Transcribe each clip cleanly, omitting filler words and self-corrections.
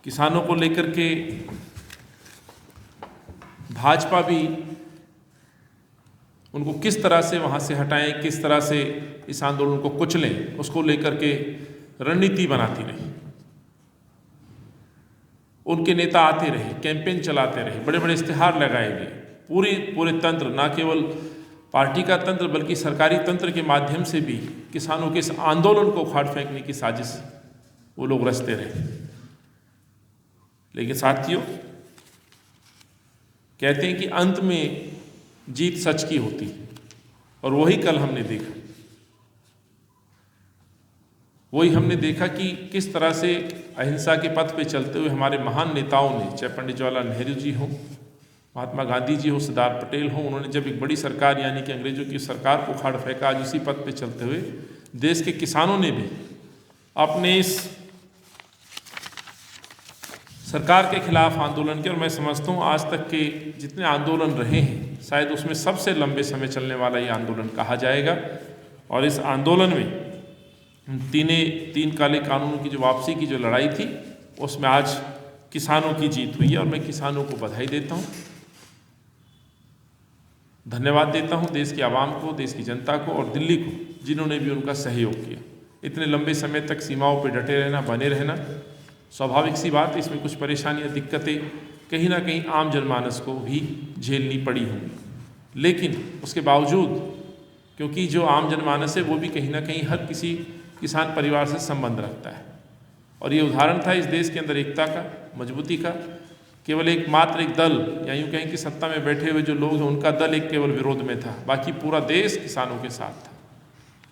किसानों को लेकर के भाजपा भी उनको किस तरह से वहाँ से हटाएं, किस तरह से इस आंदोलन को कुचलें, उसको लेकर के रणनीति बनाती रही। उनके नेता आते रहे, कैंपेन चलाते रहे, बड़े बड़े इश्तिहार लगाए गए। पूरे तंत्र, ना केवल पार्टी का तंत्र बल्कि सरकारी तंत्र के माध्यम से भी किसानों के इस आंदोलन को उखाड़ फेंकने की साजिश वो लोग रचते रहे। लेकिन साथियों, कहते हैं कि अंत में जीत सच की होती है, और वही कल हमने देखा। वही हमने देखा कि किस तरह से अहिंसा के पथ पे चलते हुए हमारे महान नेताओं ने, चाहे पंडित जवाहरलाल नेहरू जी हो, महात्मा गांधी जी हो, सरदार पटेल हो, उन्होंने जब एक बड़ी सरकार यानी कि अंग्रेजों की सरकार को उखाड़ फेंका, आज उसी पथ पे चलते हुए देश के किसानों ने भी अपने इस सरकार के खिलाफ आंदोलन किया। और मैं समझता हूँ आज तक के जितने आंदोलन रहे हैं, शायद उसमें सबसे लंबे समय चलने वाला ये आंदोलन कहा जाएगा। और इस आंदोलन में तीन काले कानूनों की जो वापसी की जो लड़ाई थी, उसमें आज किसानों की जीत हुई है। और मैं किसानों को बधाई देता हूँ, धन्यवाद देता हूँ देश की आवाम को, देश की जनता को और दिल्ली को, जिन्होंने भी उनका सहयोग किया। इतने लंबे समय तक सीमाओं पर डटे रहना, बने रहना स्वाभाविक सी बात है। इसमें कुछ परेशानियाँ, दिक्कतें कहीं ना कहीं आम जनमानस को भी झेलनी पड़ी होंगी, लेकिन उसके बावजूद, क्योंकि जो आम जनमानस है वो भी कहीं ना कहीं हर किसी किसान परिवार से संबंध रखता है। और ये उदाहरण था इस देश के अंदर एकता का, मजबूती का। केवल एकमात्र एक दल, या यूँ कहें कि सत्ता में बैठे हुए जो लोग हैं उनका दल एक केवल विरोध में था, बाकी पूरा देश किसानों के साथ था।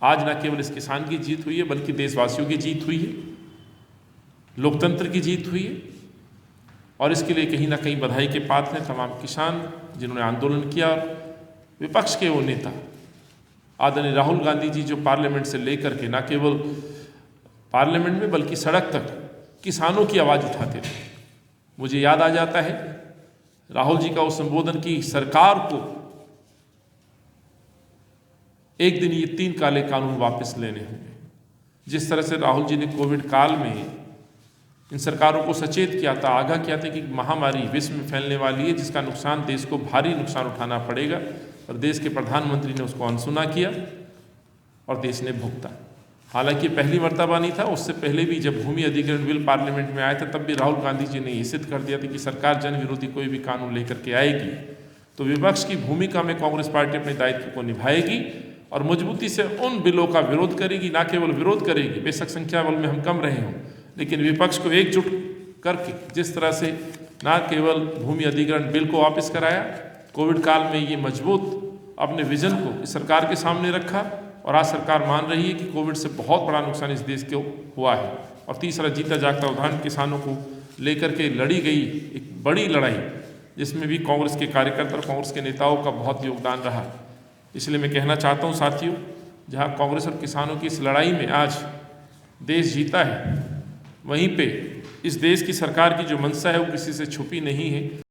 आज न केवल इस किसान की जीत हुई है बल्कि देशवासियों की जीत हुई है, लोकतंत्र की जीत हुई है। और इसके लिए कहीं ना कहीं बधाई के पात्र हैं तमाम किसान जिन्होंने आंदोलन किया। विपक्ष के वो नेता आदरणीय राहुल गांधी जी, जो पार्लियामेंट से लेकर के, ना केवल पार्लियामेंट में बल्कि सड़क तक किसानों की आवाज़ उठाते रहे। मुझे याद आ जाता है राहुल जी का उस संबोधन की सरकार को एक दिन ये 3 काले कानून वापस लेने होंगे। जिस तरह से राहुल जी ने कोविड काल में इन सरकारों को सचेत किया था, आगाह किया था कि महामारी विश्व में फैलने वाली है जिसका नुकसान, देश को भारी नुकसान उठाना पड़ेगा, और देश के प्रधानमंत्री ने उसको अनसुना किया और देश ने भुगता। हालांकि पहली मर्तबा नहीं था, उससे पहले भी जब भूमि अधिग्रहण बिल पार्लियामेंट में आया था तब भी राहुल गांधी जी ने ये सिद्ध कर दिया था कि सरकार जन विरोधी कोई भी कानून लेकर के आएगी तो विपक्ष की भूमिका में कांग्रेस पार्टी अपने दायित्व को निभाएगी और मजबूती से उन बिलों का विरोध करेगी। ना केवल विरोध करेगी, बेशक संख्या बल में हम कम रहे हों, लेकिन विपक्ष को एकजुट करके जिस तरह से ना केवल भूमि अधिग्रहण बिल को वापस कराया, कोविड काल में ये मजबूत अपने विजन को इस सरकार के सामने रखा, और आज सरकार मान रही है कि कोविड से बहुत बड़ा नुकसान इस देश को हुआ है। और तीसरा जीता जागता उदाहरण किसानों को लेकर के लड़ी गई एक बड़ी लड़ाई, जिसमें भी कांग्रेस के कार्यकर्ता और कांग्रेस के नेताओं का बहुत योगदान रहा। इसलिए मैं कहना चाहता हूँ साथियों, जहाँ कांग्रेस और किसानों की इस लड़ाई में आज देश जीता है, वहीं पे इस देश की सरकार की जो मंशा है वो किसी से छुपी नहीं है।